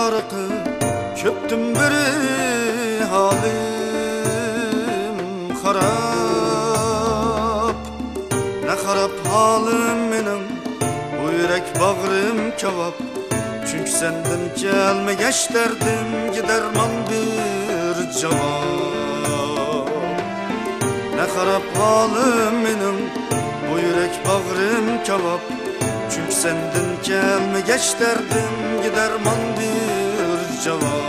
tarıkı köptüm biri halim harap. Ne harap halim benim, bu yürek bağrım kebap. Çünkü senden gelme geç derdim, giderman bir cevap. Ne harap halim benim, bu yürek bağrım kebap. Çünkü senden gelme geç derdim, giderman bir cevap.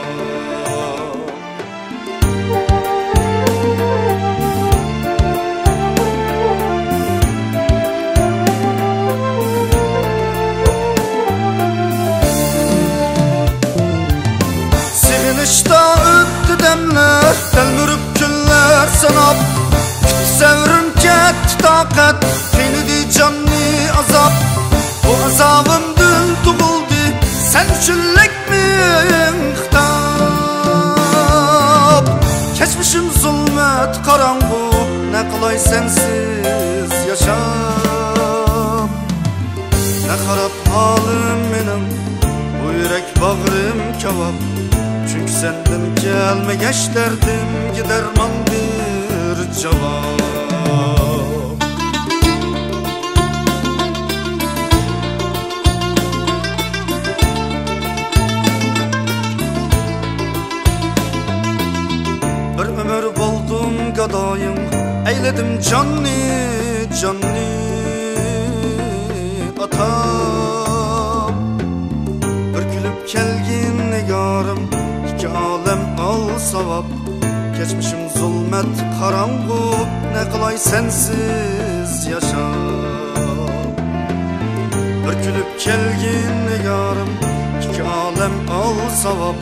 Sevinişte öttü demler, delmürüp günler sanap. Sevrim ketti takat, finidi canlı azap. Bu azabım dün tuguldu, sen üçünlük miyim xitab. Geçmişim zulmet karangu, ne kolay sensiz yaşam. Ne harap halim benim, bu yürek bağrım kebap. Çünkü senden gelme geç derdim, giderman bir cevap. Bir ömür buldum gadayım, eyledim canlı canlı atam. Bir gülüp kelgin nigarım, iki alem al savab. Geçmişim zulmet karangu, ne kolay sensiz yaşam. Bir gülüp kelgin nigarım, iki alem al savab.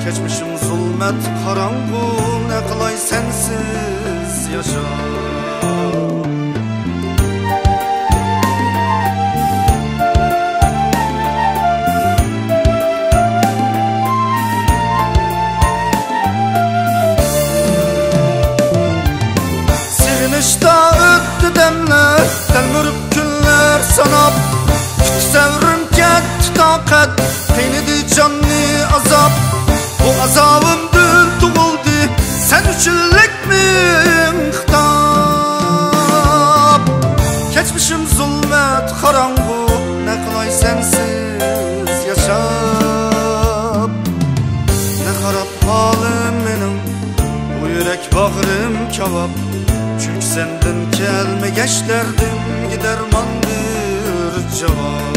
Geçmişim zulmet karangu, ne kolay sensiz yaşam. Sevinişte öttü demler, delmürüp günler sanap. Sevrim ketti takat, kıynıdı canlı azap. Bu azabım dün tuguldu, sen üçünlük miyim xitab. Geçmişim zulmet karangu, ne kolay sensiz yaşap. Ne harap halim benim, bu yürek bağrım kebap. Çünkü senden gelme geç derdim, giderman bir cevap.